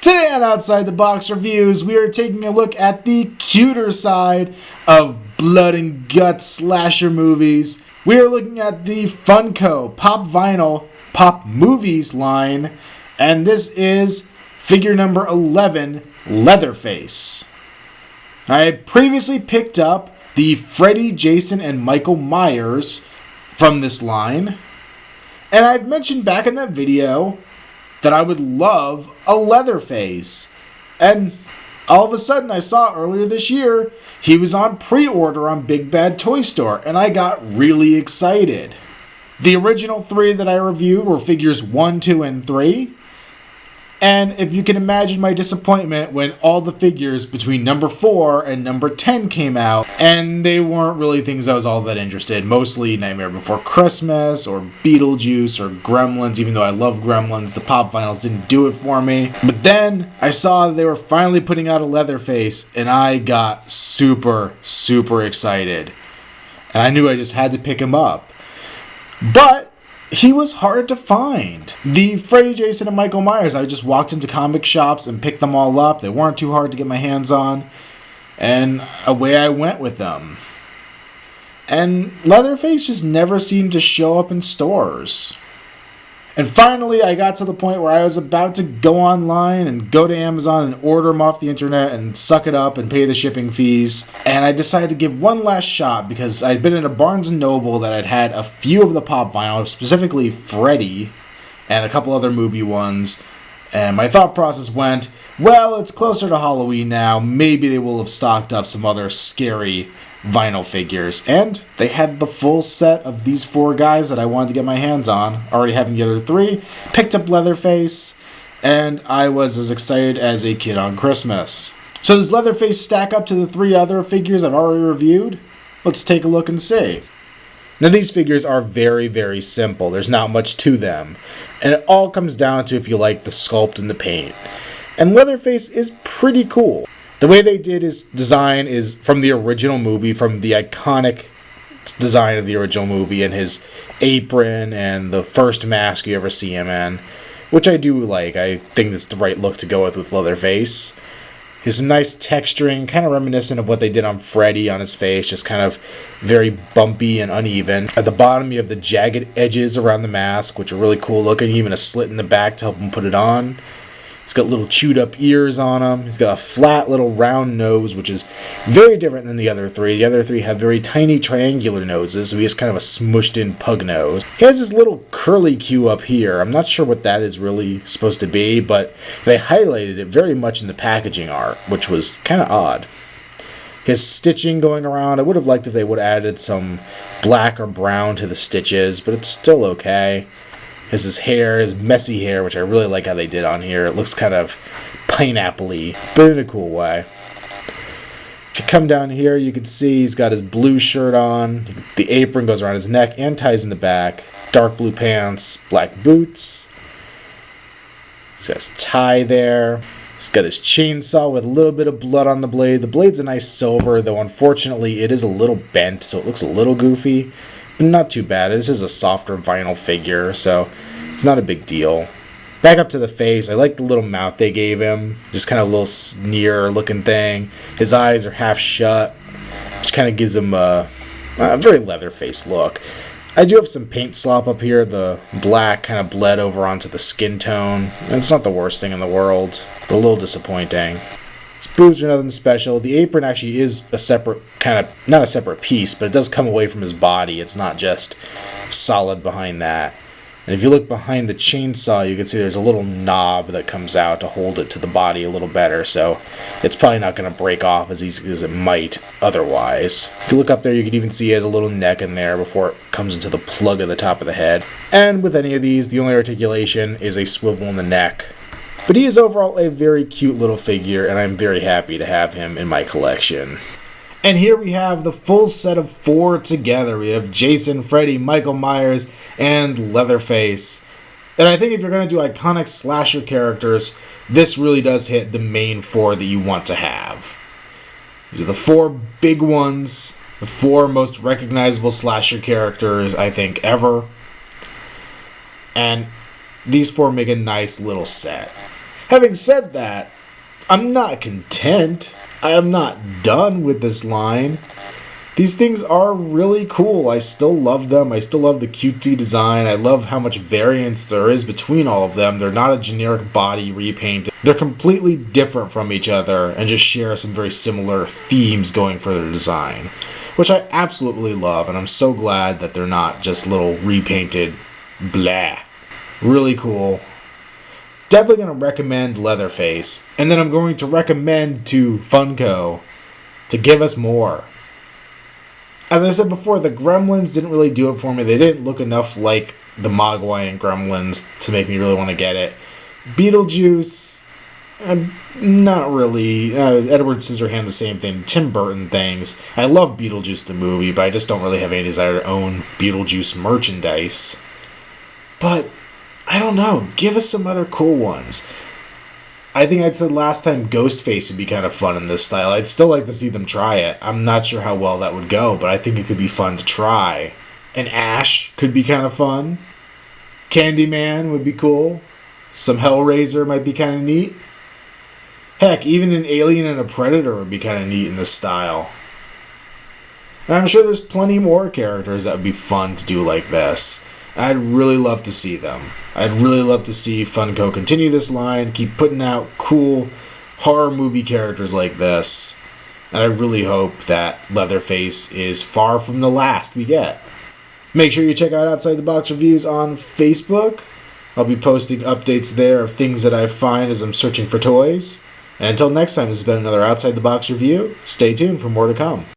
Today on Outside the Box Reviews, we are taking a look at the cuter side of blood and guts slasher movies. We are looking at the Funko Pop Vinyl Pop Movies line, and this is figure number 11, Leatherface. I had previously picked up the Freddy, Jason, and Michael Myers from this line, and I had mentioned back in that video that I would love a Leatherface. And all of a sudden I saw earlier this year he was on pre-order on Big Bad Toy Store, and I got really excited. The original three that I reviewed were figures 1, 2, and 3. And if you can imagine my disappointment when all the figures between number 4 and number 10 came out, and they weren't really things I was all that interested in. Mostly Nightmare Before Christmas, or Beetlejuice, or Gremlins. Even though I love Gremlins, the pop vinyls didn't do it for me. But then I saw that they were finally putting out a Leatherface, and I got super, super excited. And I knew I just had to pick him up. But he was hard to find. The Freddy, Jason, and Michael Myers, I just walked into comic shops and picked them all up. They weren't too hard to get my hands on, and away I went with them. And Leatherface just never seemed to show up in stores. And finally, I got to the point where I was about to go online and go to Amazon and order them off the internet and suck it up and pay the shipping fees. And I decided to give one last shot because I'd been in a Barnes & Noble that had had a few of the pop vinyls, specifically Freddy and a couple other movie ones. And my thought process went, well, it's closer to Halloween now. Maybe they will have stocked up some other scary vinyl figures, and they had the full set of these 4 guys that I wanted to get my hands on. Already having the other 3, picked up Leatherface, and I was as excited as a kid on Christmas. So does Leatherface stack up to the 3 other figures I've already reviewed? Let's take a look and see. Now these figures are very, very simple. There's not much to them, and it all comes down to if you like the sculpt and the paint. And Leatherface is pretty cool. The way they did his design is from the original movie, from the iconic design of the original movie, and his apron and the first mask you ever see him in, which I do like. I think that's the right look to go with Leatherface. His nice texturing, kind of reminiscent of what they did on Freddy on his face, just kind of very bumpy and uneven. At the bottom you have the jagged edges around the mask, which are really cool looking, even a slit in the back to help him put it on. He's got little chewed up ears on him. He's got a flat little round nose, which is very different than the other 3. The other 3 have very tiny triangular noses, so he has kind of a smushed in pug nose. He has this little curly Q up here. I'm not sure what that is really supposed to be, but they highlighted it very much in the packaging art, which was kind of odd. His stitching going around, I would have liked if they would have added some black or brown to the stitches, but it's still okay. His hair, his messy hair, which I really like how they did on here. It looks kind of pineapple-y, but in a cool way. If you come down here, you can see he's got his blue shirt on. The apron goes around his neck and ties in the back. Dark blue pants, black boots. He's got his tie there. He's got his chainsaw with a little bit of blood on the blade. The blade's a nice silver, though unfortunately it is a little bent, so it looks a little goofy. Not too bad. This is a softer vinyl figure, so it's not a big deal. Back up to the face, I like the little mouth they gave him. Just kind of a little sneer looking thing. His eyes are half shut, which kind of gives him a very Leatherface look. I do have some paint slop up here. The black kind of bled over onto the skin tone. And it's not the worst thing in the world, but a little disappointing. His boobs are nothing special. The apron actually is a separate not a separate piece, but it does come away from his body. It's not just solid behind that. And if you look behind the chainsaw, you can see there's a little knob that comes out to hold it to the body a little better, so it's probably not going to break off as easily as it might otherwise. If you look up there, you can even see he has a little neck in there before it comes into the plug at the top of the head. And with any of these, the only articulation is a swivel in the neck. But he is overall a very cute little figure, and I'm very happy to have him in my collection. And here we have the full set of 4 together. We have Jason, Freddy, Michael Myers, and Leatherface. And I think if you're going to do iconic slasher characters, this really does hit the main 4 that you want to have. These are the 4 big ones, the 4 most recognizable slasher characters, I think, ever. And these 4 make a nice little set. Having said that, I'm not content. I am not done with this line. These things are really cool. I still love them. I still love the cutesy design. I love how much variance there is between all of them. They're not a generic body repaint. They're completely different from each other and just share some very similar themes going for their design, which I absolutely love, and I'm so glad that they're not just little repainted blah. Really cool. Definitely going to recommend Leatherface, and then I'm going to recommend to Funko to give us more. As I said before, the Gremlins didn't really do it for me. They didn't look enough like the Mogwai and Gremlins to make me really want to get it. Beetlejuice, not really. Edward Scissorhands, the same thing. Tim Burton things. I love Beetlejuice the movie, but I just don't really have any desire to own Beetlejuice merchandise. But, I don't know. Give us some other cool ones. I think I'd said last time Ghostface would be kind of fun in this style. I'd still like to see them try it. I'm not sure how well that would go, but I think it could be fun to try. And Ash could be kind of fun. Candyman would be cool. Some Hellraiser might be kind of neat. Heck, even an Alien and a Predator would be kind of neat in this style. And I'm sure there's plenty more characters that would be fun to do like this. I'd really love to see them. I'd really love to see Funko continue this line, keep putting out cool horror movie characters like this. And I really hope that Leatherface is far from the last we get. Make sure you check out Outside the Box Reviews on Facebook. I'll be posting updates there of things that I find as I'm searching for toys. And until next time, this has been another Outside the Box review. Stay tuned for more to come.